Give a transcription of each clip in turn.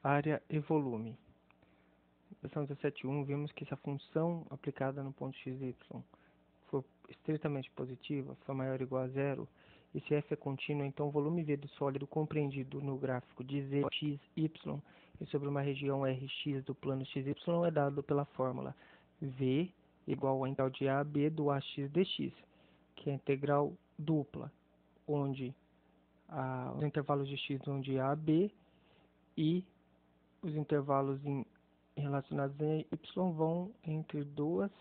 área e volume. Na questão 17.1, vimos que se a função aplicada no ponto x, y for estritamente positiva, for maior ou igual a zero, e se f é contínuo, então o volume V do sólido compreendido no gráfico de z, x, y e sobre uma região Rx do plano xy é dado pela fórmula V igual a integral de A a B do AX dx, que é a integral dupla, onde os intervalos de x vão de A a B e os intervalos relacionados a y vão entre duas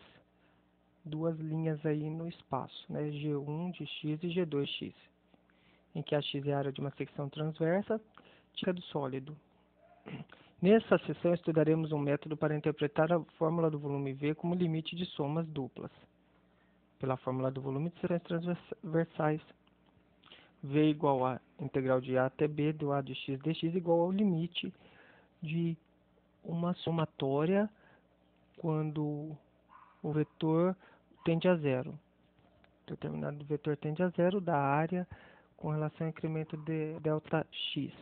linhas aí no espaço, né? G1 de x e G2 de x, em que a x é a área de uma secção transversa típica do sólido. Nessa sessão estudaremos um método para interpretar a fórmula do volume V como limite de somas duplas, pela fórmula do volume de seções transversais. V igual a integral de A até B do A de x dx igual ao limite de uma somatória quando o vetor tende a zero. Determinado vetor tende a zero da área com relação ao incremento de delta x.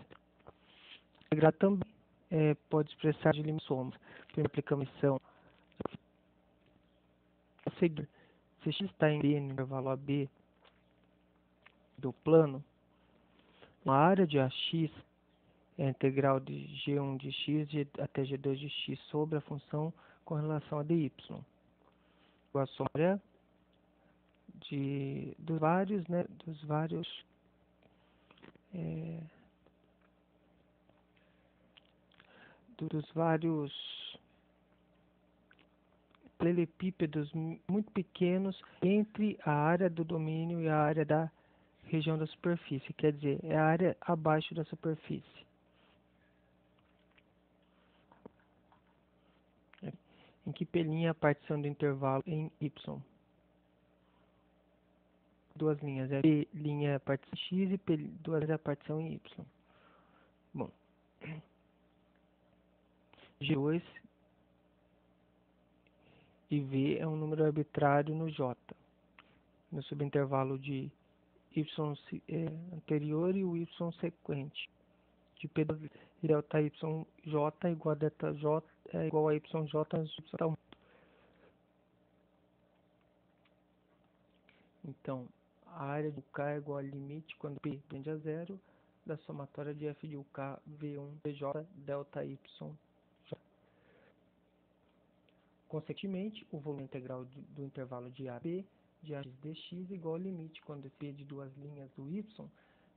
A integral também pode expressar de limite de somas. Aplicamos a missão. Se x está em B no intervalo AB do plano, a área de AX é a integral de G1 de x até G2 de x sobre a função com relação a dy. A somatória dos vários paralelepípedos muito pequenos entre a área do domínio e a área da região da superfície, quer dizer, é a área abaixo da superfície. Em que pelinha a partição do intervalo em y? Duas linhas, P linha a partição x e P duas linhas a partição em y. Bom, G2 e V é um número arbitrário no J, no subintervalo de y anterior e o y sequente, de P delta yj igual a delta j igual a yj menos y1. Então, a área do K é igual ao limite quando P tende a zero da somatória de f de UK V1 Pj delta y. Consequentemente, o volume integral do intervalo de AB de AX dx é igual ao limite quando P de duas linhas do y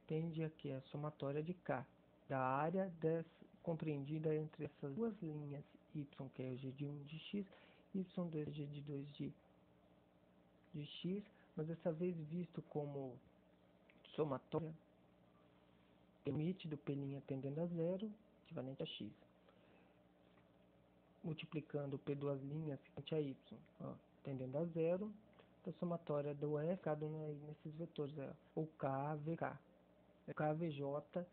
tende a que a somatória de K da área compreendida entre essas duas linhas y, que é o g de 1 de x, e y2 g de 2 de x, mas dessa vez visto como somatória, limite do P' tendendo a zero, equivalente a x. Multiplicando P duas linhas frente a y, tendendo a zero, da somatória do F, cada nesses vetores, o KVK, KVJ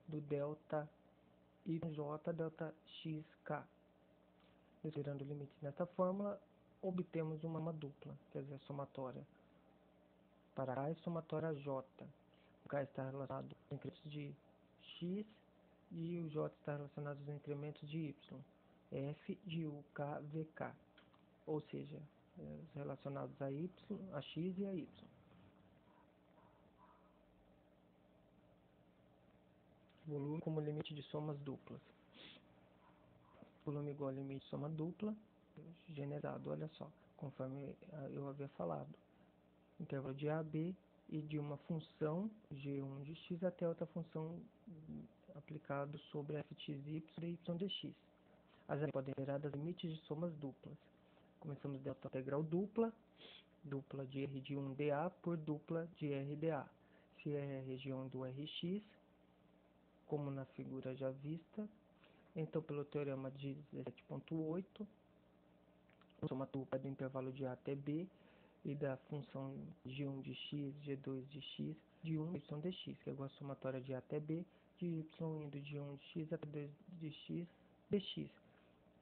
do delta YJ delta XK. Considerando limites nessa fórmula, obtemos uma dupla, quer dizer, a somatória para K e somatória J. O K está relacionado aos incrementos de x e o J está relacionado aos incrementos de y. F de UKVK, ou seja, relacionados a y, a x e a y. Volume como limite de somas duplas. Volume igual a limite de soma dupla, generado, olha só, conforme eu havia falado. Intervalo de A a B e de uma função G1 de x até outra função aplicado sobre f de x e y dx. As áreas podem ser geradas limites de somas duplas. Começamos delta integral dupla de R de 1 dA por dupla de R dA. Se é a região do Rx, como na figura já vista, então pelo teorema de 17.8, soma dupla do intervalo de A até B e da função G1 de x, G2 de x, de 1 y dx, que é igual a somatória de A até B, de y indo de 1 de x até 2 de x dx,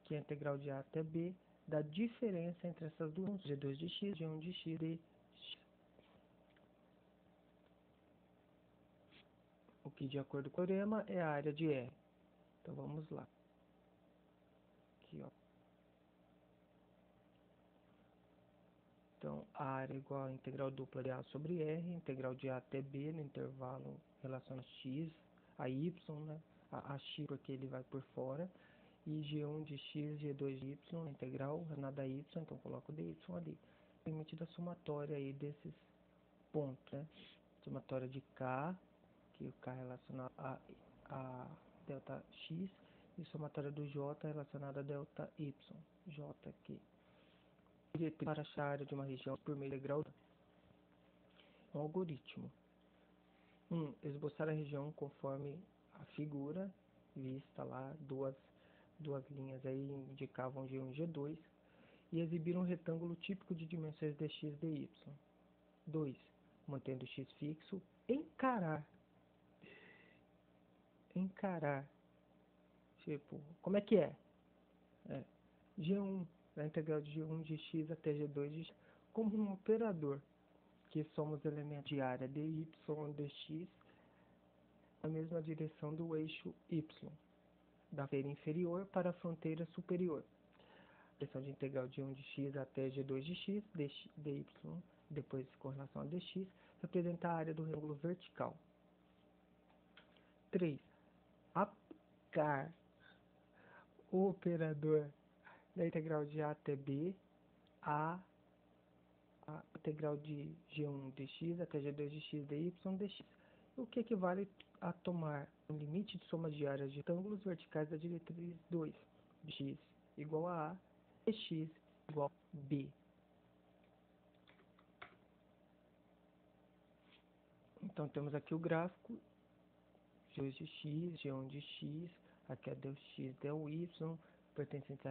que é a integral de A até B da diferença entre essas duas, G2 de x, G1 de x dx. O que, de acordo com o teorema, é a área de R. Então vamos lá. Aqui, ó. Então, a área é igual a integral dupla de A sobre R, integral de A até B no intervalo em relação a x, a y, né? A x porque ele vai por fora, e G1 de x, G2 de y, integral, nada y, então coloco o dy ali. Limite da somatória aí desses pontos, né? Somatória de K, que o K é relacionado a delta x, e somatória do J relacionada a delta y, J aqui. Para achar a área de uma região por meio de grau, um algoritmo. Esboçar a região conforme a figura vista lá, duas linhas aí indicavam G1 e G2, e exibir um retângulo típico de dimensões dx e dy. 2. Mantendo x fixo, encarar, tipo, como é que é? G1, a integral de G1 de x até G2 de x, como um operador, que somos elementos de área dy e dx, na mesma direção do eixo y, da fronteira inferior para a fronteira superior. A questão de integral de 1 de x até G2 de x, dy, depois com relação a dx, representa a área do retângulo vertical. 3. Aplicar o operador da integral de A até B a integral de G1 dx até G2 de x dy dx, o que equivale a tomar um limite de soma de áreas de retângulos verticais da diretriz 2, de x igual a e x igual a b. Então temos aqui o gráfico, G2 de x, G1 de x, aqui é del x, del y, pertencente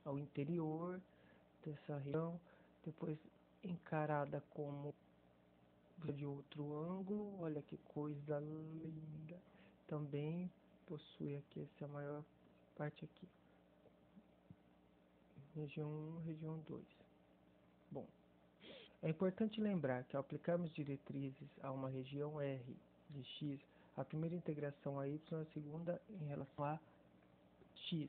ao interior dessa região, depois encarada como de outro ângulo, olha que coisa linda, também possui aqui essa maior parte aqui, região 1, região 2. Bom, é importante lembrar que ao aplicarmos diretrizes a uma região R de x, a primeira integração a y, a segunda em relação a x.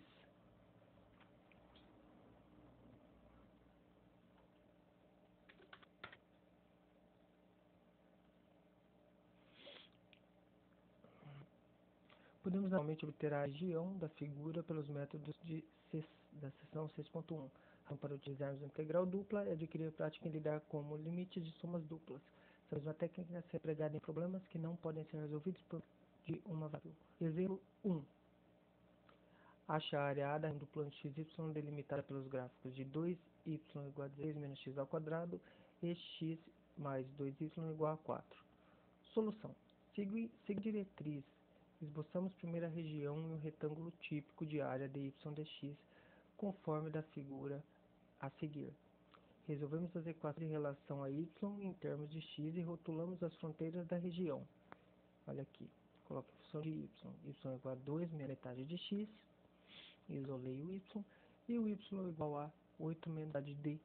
Podemos normalmente obter a região da figura pelos métodos da seção 6.1. Então, para utilizarmos a integral dupla, é adquirir prática em lidar com o limite de somas duplas. Essa mesma técnica é empregada em problemas que não podem ser resolvidos por de uma variável. Exemplo 1. Acha a área A da do plano xy delimitada pelos gráficos de 2y igual a 3 menos x ao quadrado e x mais 2y igual a 4. Solução. Siga a diretriz. Esboçamos primeiro a região e o retângulo típico de área dy dx, conforme da figura a seguir. Resolvemos as equações em relação a y em termos de x e rotulamos as fronteiras da região. Olha aqui, coloque a função de y. Y igual a 2 menos metade de x, isolei o y, e o y igual a 8 menos metade de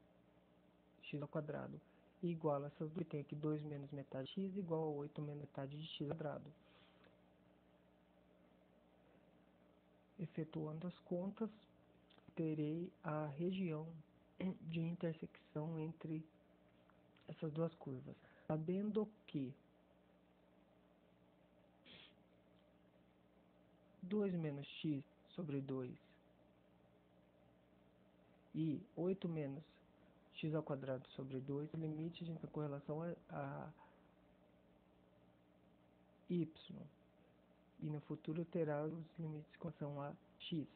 x ao quadrado. E igual a essas duas, tem aqui 2 menos metade de x igual a 8 menos metade de x ao quadrado. Efetuando as contas, terei a região de intersecção entre essas duas curvas. Sabendo que 2 menos x sobre 2 e 8 menos x ao quadrado sobre 2, o limite com relação a y. E no futuro terá os limites com relação a x,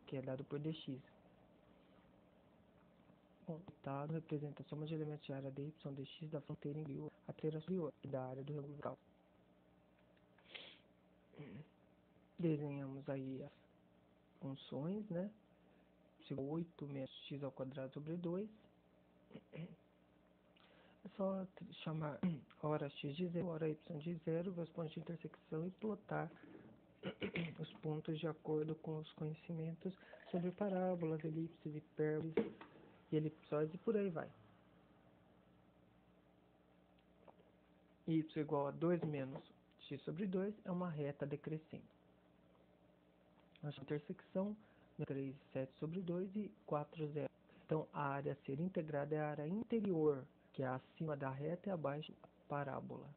que é dado por dx. O resultado representa a soma de elementos de área dy dx da fronteira inferior à fronteira superior e da área do retângulo vertical. Desenhamos aí as funções, né? 8 menos x ao quadrado sobre 2. É só chamar hora x de 0, hora y de 0, ver os pontos de intersecção e plotar os pontos de acordo com os conhecimentos sobre parábolas, elipses, hipérboles e elipsóides e por aí vai. Y igual a 2 menos x sobre 2 é uma reta decrescente. a intersecção 3, 7 sobre 2 e 4, 0. Então, a área a ser integrada é a área interior, que é acima da reta e abaixo da parábola.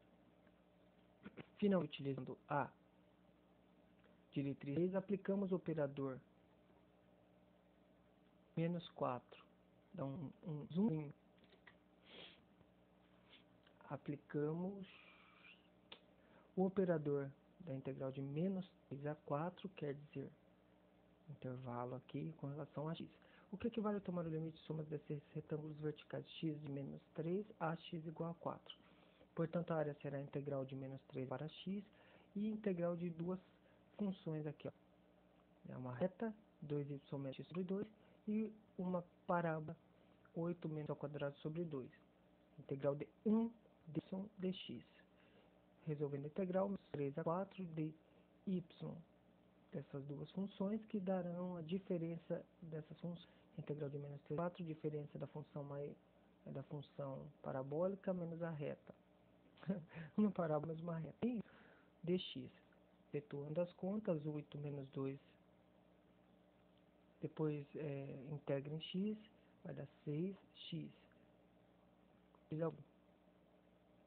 Finalmente, utilizando a diretriz 6, aplicamos o operador menos 4. Dá um zoom. Aplicamos o operador da integral de menos 3 a 4, quer dizer, intervalo aqui com relação a x. O que equivale a tomar o limite de soma desses retângulos verticais x de menos 3 a x igual a 4. Portanto, a área será a integral de menos 3 para x e integral de duas funções aqui. Ó. É uma reta, 2y menos x sobre 2, e uma parábola, 8 menos ao quadrado sobre 2. Integral de 1 dx. Resolvendo a integral, menos 3 a 4 de y dessas duas funções, que darão a diferença dessas funções. Integral de menos 3 a 4, diferença da função parabólica menos a reta. Uma parábola menos uma reta. E dx. Efetuando as contas, 8 menos 2. Depois integra em x, vai dar 6x.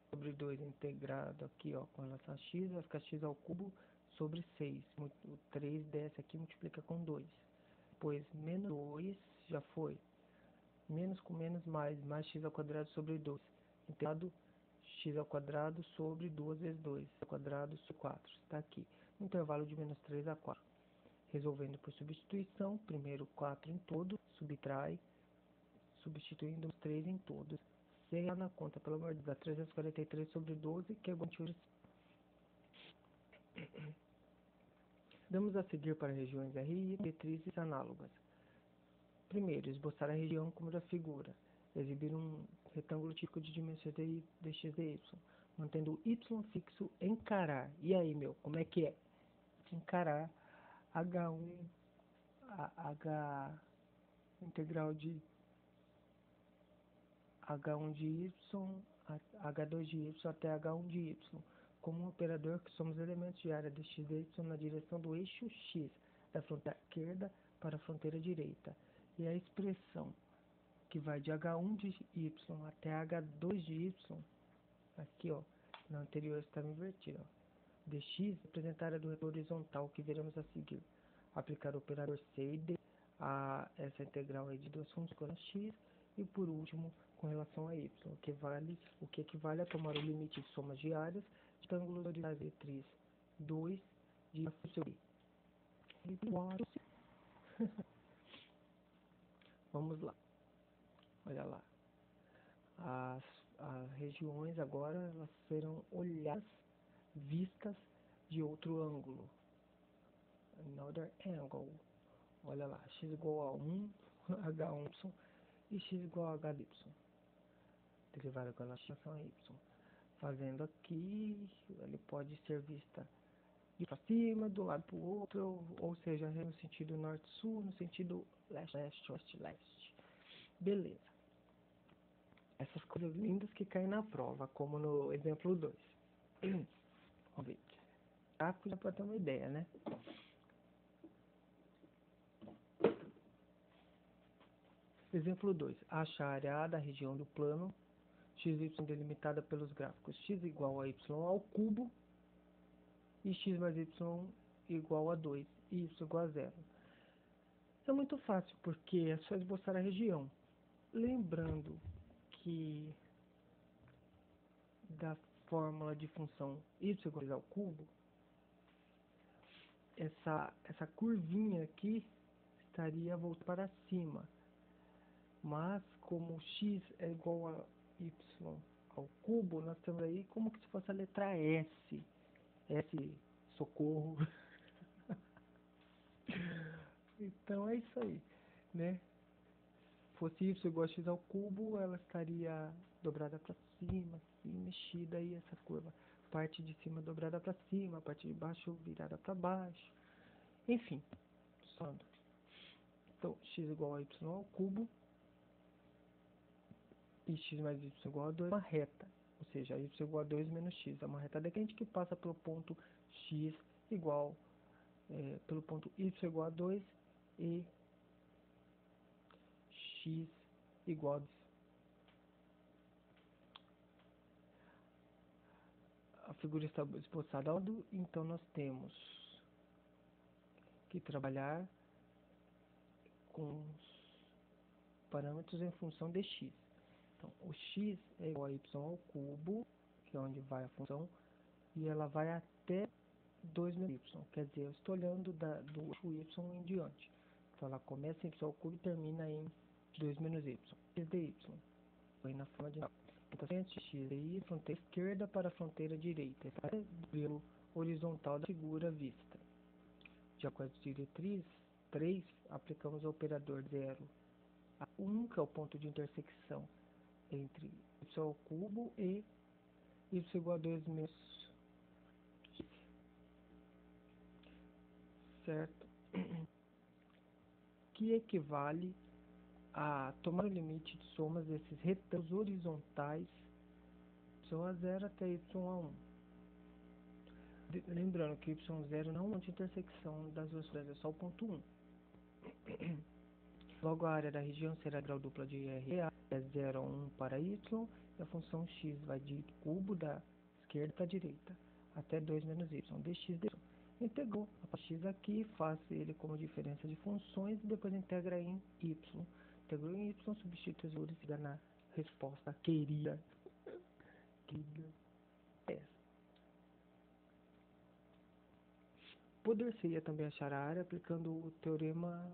Sobre 2 integrado aqui, ó, com relação a x, vai ficar x ao cubo sobre 6. O 3 desce aqui, multiplica com 2. Depois, menos 2, já foi. Menos com menos, mais x ao quadrado sobre 2. Integrado x ao quadrado sobre 2 vezes 2. Ao quadrado sobre 4. Está aqui. Intervalo de menos 3 a 4. Resolvendo por substituição, primeiro 4 em todo, subtrai, substituindo os 3 em todos. Sem na conta, pelo amor de Deus, dá 343 sobre 12, que é igual a... Vamos a seguir para regiões R e diretrizes análogas. Primeiro, esboçar a região como da figura. Exibir um retângulo típico de dimensões de x e y. Mantendo o y fixo, encarar. E aí, meu, como é que é? Encarar H1, integral de H1 de y, H2 de y até H1 de y, como um operador que somos elementos de área de x e y na direção do eixo x, da fronteira esquerda para a fronteira direita. E a expressão que vai de H1 de y até H2 de y, aqui ó, na anterior estava invertido, ó, dx representar a área do retor horizontal que veremos a seguir. Aplicar o operador C e D a essa integral aí de duas funções x e por último com relação a y, o que equivale a tomar o limite de somas de áreas de ângulos horizontais de diretriz 2 de b. Vamos lá, olha lá. As regiões agora elas serão olhadas, vistas de outro ângulo. Another angle. Olha lá, x igual a 1, h1 e x igual a hy. Derivada com relação a y. Fazendo aqui, ele pode ser vista de para cima, do lado para o outro, ou seja, no sentido norte-sul, no sentido leste-leste, oeste-leste. Beleza. Essas coisas lindas que caem na prova, como no exemplo 2. Vamos ver. Gráfico já para ter uma ideia, né? Exemplo 2. Acha a área A da região do plano xy delimitada pelos gráficos x igual a y ao cubo e x mais y igual a 2 e y igual a 0. É muito fácil, porque é só esboçar a região. Lembrando que da fórmula de função y igual ao cubo, essa curvinha aqui estaria voltando para cima. Mas como x é igual a y ao cubo, nós temos aí como que se fosse a letra S. S, socorro. Então é isso aí, né? Fosse y igual a x ao cubo, ela estaria dobrada para cima, assim, mexida aí essa curva. Parte de cima dobrada para cima, a parte de baixo virada para baixo. Enfim, somando. Então, x igual a y ao cubo e x mais y igual a 2 é uma reta. Ou seja, y igual a 2 menos x. É uma reta decente que passa pelo ponto x igual pelo ponto y igual a 2 e x igual a 2. A figura está esboçada ao lado, então nós temos que trabalhar com os parâmetros em função de x. Então, o x é igual a y ao cubo, que é onde vai a função, e ela vai até 2 menos y, quer dizer, eu estou olhando do y em diante. Então, ela começa em y ao cubo e termina em 2 menos y, x de y, foi na forma de então, entre x e y, fronteira esquerda para a fronteira direita, é o modelo horizontal da figura vista. De acordo com a diretriz 3, aplicamos o operador 0 a 1, que é o ponto de intersecção entre y ao cubo e y igual a 2 menos x, certo? Que equivale a tomar o limite de somas desses retângulos horizontais y0 até y1. Lembrando que y0 não é um ponto de intersecção das duas coisas, é só o ponto 1. Logo, a área da região será grau dupla de RA, é 0 a 1 para y, e a função x vai de cubo da esquerda para a direita, até 2 menos y, dx de y. Integrou a x aqui, faz ele como diferença de funções, e depois integra em y. Integrou em y, substitui as valores e dá na resposta querida. Poder-se-ia também achar a área aplicando o teorema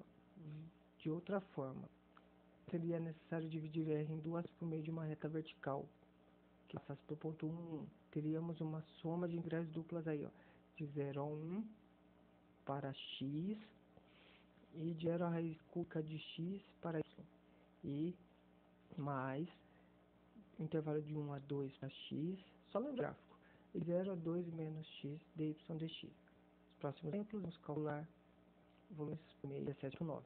de outra forma. Seria necessário dividir R em duas por meio de uma reta vertical, que passasse pelo ponto 1. Teríamos uma soma de integrais duplas aí, ó, de 0 a 1 para x e de 0 a raiz cúbica de x para y. E mais intervalo de 1 a 2 para x, só no gráfico, e 0 a 2 menos x dy dx. Os próximos exemplos, vamos calcular volumes por meio de 7 por 9.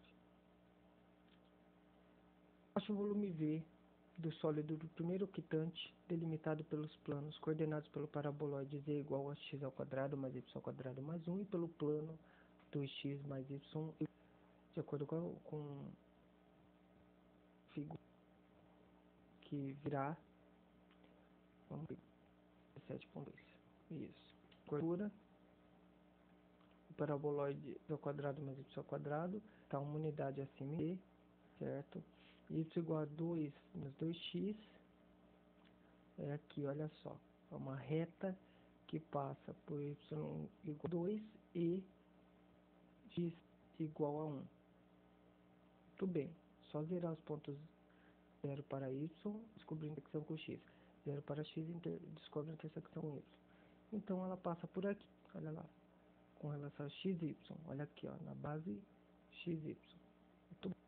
Acho o volume V do sólido do primeiro octante delimitado pelos planos coordenados pelo paraboloide z igual a x ao quadrado mais y ao quadrado mais 1 e pelo plano 2x mais y, de acordo com figura que virá, vamos ver, 7.2. Isso. Curvatura, o paraboloide ao quadrado mais y ao quadrado, está uma unidade acima de, certo? Y igual a 2 menos 2x, é aqui, olha só, é uma reta que passa por y igual a 2 e x igual a 1. Muito bem, só zerar os pontos 0 para y, descobrir a intersecção com x. 0 para x, descobre a intersecção com y. Então ela passa por aqui, olha lá, com relação a x e y, olha aqui, ó, na base x e y. Muito bem.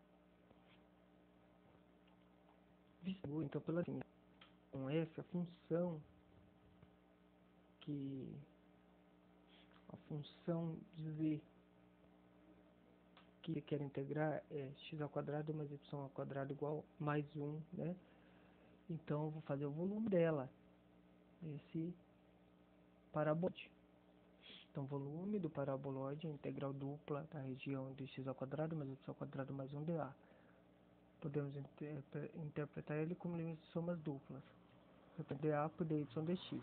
Então, pela assim, com f, a função de z que quer integrar é x ao quadrado mais y ao quadrado igual a mais 1, né? Então, eu vou fazer o volume dela, esse paraboloide. Então, volume do paraboloide é a integral dupla da região de x ao quadrado mais y ao quadrado mais 1 dA. Podemos interpretar ele como limite de somas duplas. dA por dy dx.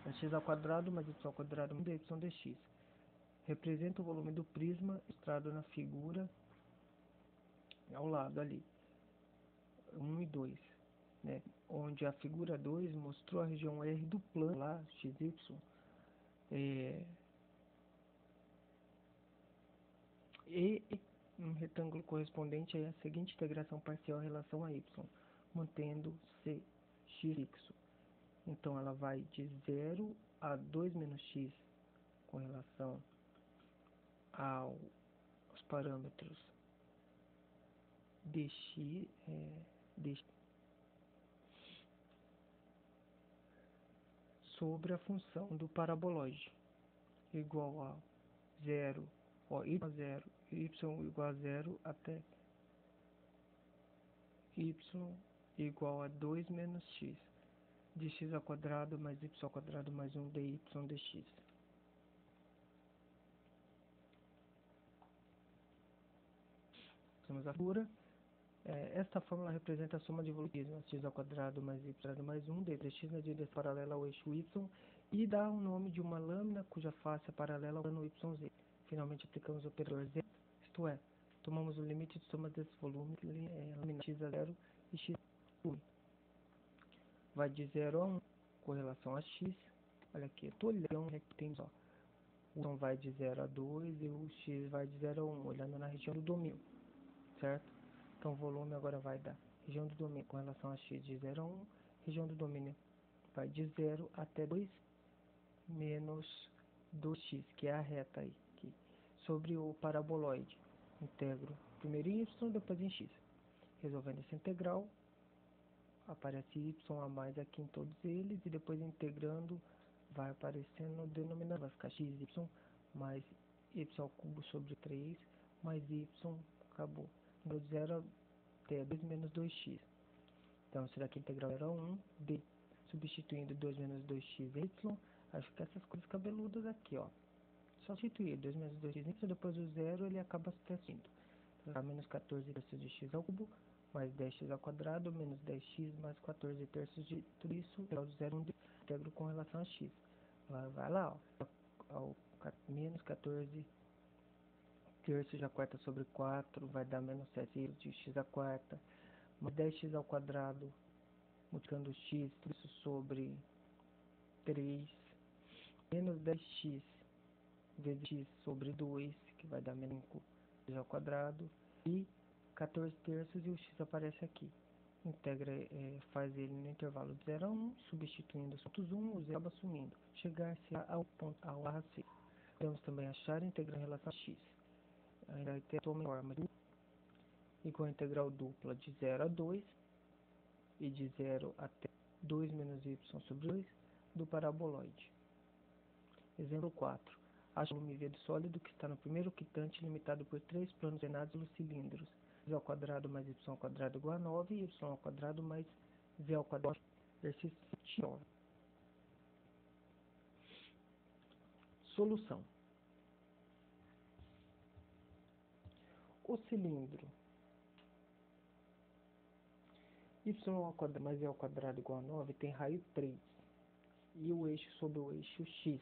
É x ao quadrado mais y ao quadrado mais dy dx. Representa o volume do prisma ilustrado na figura ao lado ali, 1 e 2, né? Onde a figura 2 mostrou a região R do plano lá, XY, e um retângulo correspondente a seguinte integração parcial em relação a y, mantendo-se x fixo. Então ela vai de 0 a 2 menos x com relação aos parâmetros dx, sobre a função do paraboloide igual a 0, y a 0, y igual a 0 até y igual a 2 menos x de x ao quadrado mais y ao quadrado mais 1 dy dx. Temos a figura. Esta fórmula representa a soma de volumes x ao quadrado mais y ao quadrado mais 1 de 3x na direção paralela ao eixo y e dá o nome de uma lâmina cuja face é paralela ao plano YZ. Finalmente aplicamos o operador z, isto é, tomamos o limite de soma desses volumes, lâmina x a 0 e x a 1. Vai de 0 a 1 com relação a x. Olha aqui, eu estou olhando que tem só. O y vai de 0 a 2 e o x vai de 0 a 1, olhando na região do domínio, certo? Então, o volume agora vai dar região do domínio com relação a x de 0 a 1, região do domínio vai de 0 até 2 menos 2x, que é a reta aí, aqui, sobre o paraboloide. Integro primeiro em y, depois em x. Resolvendo essa integral, aparece y a mais aqui em todos eles, e depois integrando, vai aparecendo no denominador, vai ficar xy mais y ao cubo sobre 3, mais y, acabou. Do 0 até 2 menos 2x. Então, isso daqui integral era 1, d. Substituindo 2 menos 2x em y, acho que essas coisas cabeludas aqui, ó. Só substituir 2 menos 2x em y, depois do 0 ele acaba subtraindo. Então, menos 14 terços de x ao cubo, mais 10x ao quadrado, menos 10x mais 14 terços de tudo isso, integral do 0 1 integro com relação a x. Vai lá, ó, ao menos 14 terços da quarta sobre 4 vai dar menos 7 de x à quarta, mais 10x ao quadrado, multiplicando x, tudo isso sobre 3, menos 10x vezes x sobre 2, que vai dar menos 5x ao quadrado, e 14 terços e o x aparece aqui. Integra, faz ele no intervalo de 0 a 1, substituindo os pontos 1, o 0 acaba sumindo, chegar-se ao ponto A barra C. Podemos também achar a integral em relação a x. Ainda vai ter a forma igual a integral dupla de 0 a 2 e de 0 até 2 menos y sobre 2 do paraboloide. Exemplo 4. Acha o volume V do sólido que está no primeiro quitante limitado por 3 planos ordenados pelos cilindros. Z ao quadrado mais y ao quadrado igual a 9 e y ao quadrado mais z ao quadrado. Exercício 9. Solução. O cilindro y ao quadrado mais z ao quadrado igual a 9 tem raio 3 e o eixo sobre o eixo x,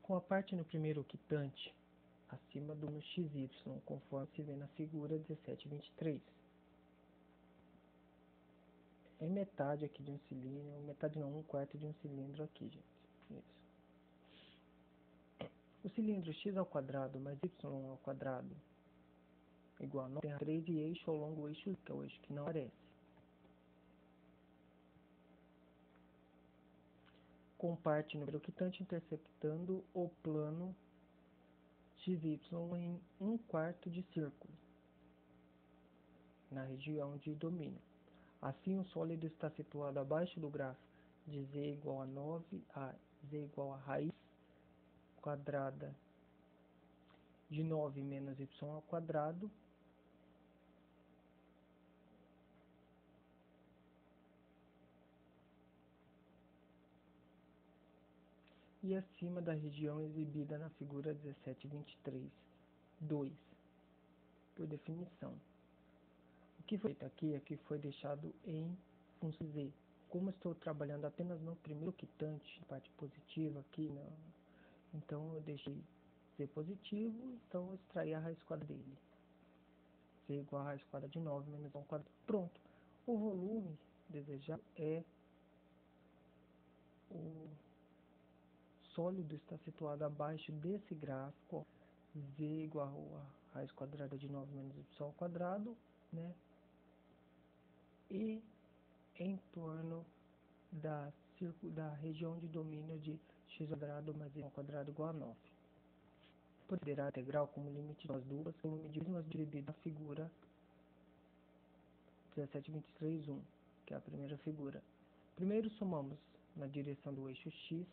com a parte no primeiro quitante acima do xy, conforme se vê na figura 1723. É metade aqui de um cilindro, metade não, 1/4 de um cilindro aqui, gente. Isso. O cilindro x ao quadrado mais y ao quadrado igual a 9 tem 3 e eixo ao longo do eixo, que é o eixo que não aparece. Com parte no primeiro quitante interceptando o plano xy em 1/4 de círculo, na região de domínio. Assim, o sólido está situado abaixo do grafo de z igual a 9 a z igual a raiz quadrada de 9 menos y ao quadrado e acima da região exibida na figura 1723, 2, por definição. O que foi feito aqui foi deixado em função z. Como estou trabalhando apenas no primeiro quitante, parte positiva aqui, então eu deixei z positivo, então eu extraí a raiz quadrada dele. Z igual a raiz quadrada de 9 menos 1 ao quadrado. Pronto. O volume desejado é o sólido está situado abaixo desse gráfico, z igual a raiz quadrada de 9 menos y ao quadrado, né? E em torno da região de domínio de x quadrado mais y ao quadrado igual a 9. Considerar a integral como limite das duas, como medimos dividido na figura 1723, 1, que é a primeira figura. Primeiro somamos na direção do eixo x,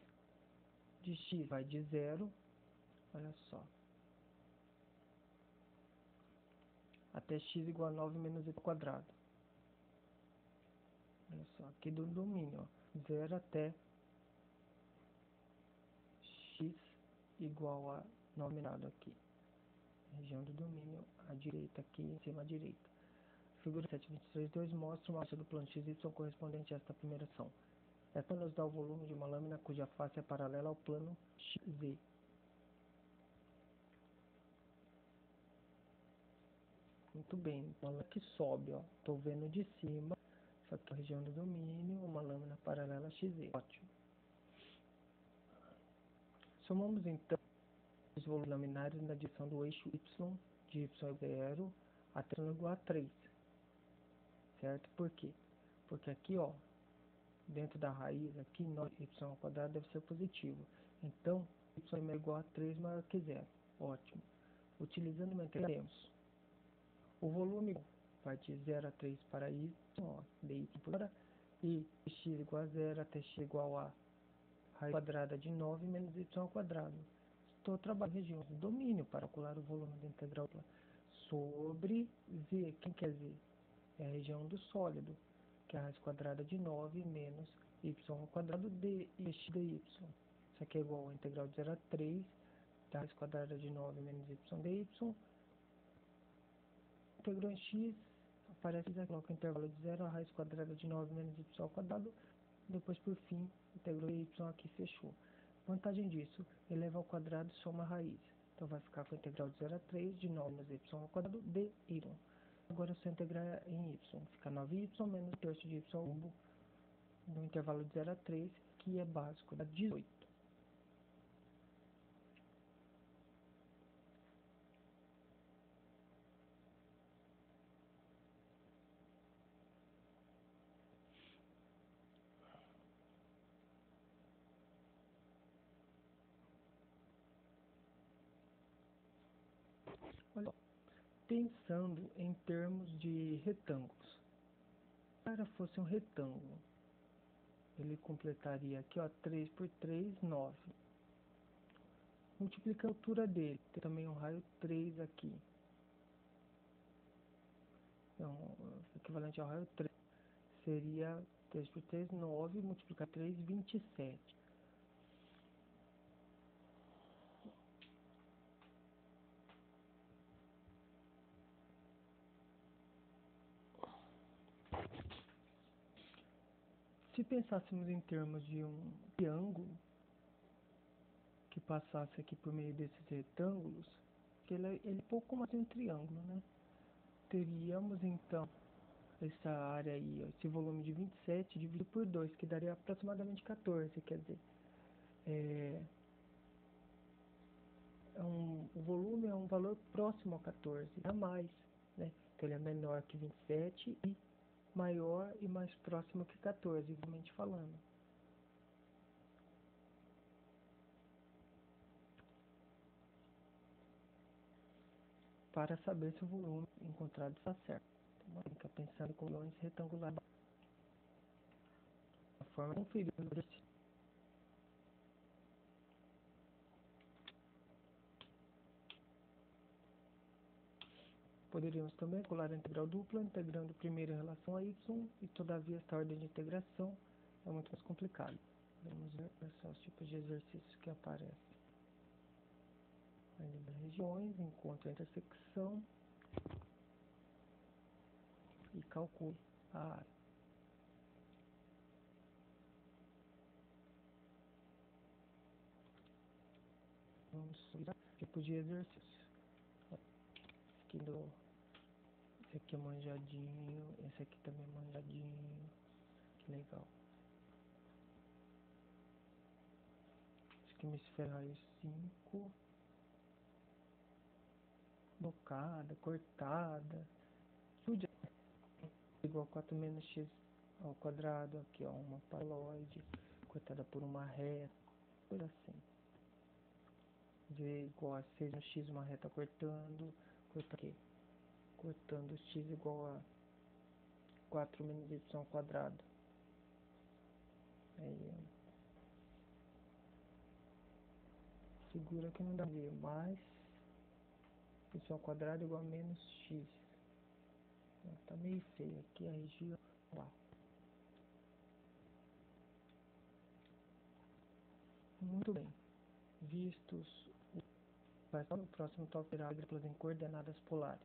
de x vai de 0, olha só, até x igual a 9 menos y ao quadrado. Olha só, aqui do domínio, ó, 0 até x igual a 9 aqui. região do domínio à direita, aqui em cima à direita. Figura 7.23.2 mostra uma alça do plano XY correspondente a esta primeira ação. Esta nos dá o volume de uma lâmina cuja face é paralela ao plano XZ. Muito bem, então ela que sobe, ó. Estou vendo de cima, essa aqui é a região do domínio, uma lâmina paralela a XZ. Ótimo. Somamos então os volumes laminares na direção do eixo Y, de Y0 até o igual a 3. Certo? Por quê? Porque aqui, ó, dentro da raiz, aqui, y ao quadrado deve ser positivo. Então, y é igual a 3 maior que 0. Ótimo. Utilizando uma integral, temos o volume vai de 0 a 3 para y, ó, dy por hora, e x igual a 0 até x igual a raiz quadrada de 9 menos y ao quadrado. Estou trabalhando em regiões do domínio para calcular o volume da integral sobre z. Quem quer z? É a região do sólido, que é a raiz quadrada de 9 menos y ao quadrado de x dy. Isso aqui é igual a integral de 0 a 3 da raiz quadrada de 9 menos y dy. Integrou em x, aparece aqui, coloca o intervalo de 0 a raiz quadrada de 9 menos y ao quadrado. Depois, por fim, integrou y aqui, fechou. Vantagem disso, eleva ao quadrado e soma a raiz. Então vai ficar com a integral de 0 a 3 de 9 menos y ao quadrado de y. Agora é só integrar em y. Fica 9y menos o terço de y cubo no intervalo de 0 a 3, que é básico, dá 18. Olha, pensando em termos de retângulos. Se o cara fosse um retângulo, ele completaria aqui, ó, 3 por 3, 9. Multiplica a altura dele, tem também um raio 3 aqui. Então, o equivalente ao raio 3 seria 3 por 3, 9, multiplicar 3, 27. Se pensássemos em termos de um triângulo que passasse aqui por meio desses retângulos, que ele é pouco mais de um triângulo, né? Teríamos então essa área aí, ó, esse volume de 27 dividido por 2, que daria aproximadamente 14, quer dizer, o volume é um valor próximo a 14, a mais, né? Então ele é menor que 27 e maior e mais próximo que 14, visualmente falando. Para saber se o volume encontrado está certo. Então, fica pensando com volumes retangulares. A forma de conferir o exercício. Poderíamos também calcular a integral dupla, integrando primeiro em relação a y, e todavia esta ordem de integração é muito mais complicada. Vamos ver quais são os tipos de exercícios que aparecem. Aí, regiões, encontre a intersecção e calcule a área. Vamos subir tipo de exercício. Esse aqui é manjadinho, esse aqui também é manjadinho. Que legal. Esse aqui é hemisfério raio 5. Bocada, cortada. Tudo igual a 4 menos x ao quadrado. Aqui, ó, uma paraloide cortada por uma reta. Coisa assim. V igual a 6 no x, uma reta cortando. Cortando x igual a 4 menos y ao quadrado. Aí, figura que não dá V, mais y ao quadrado igual a menos x. Tá meio feio aqui a região lá. Muito bem. Vistos No próximo tópico irá em coordenadas polares.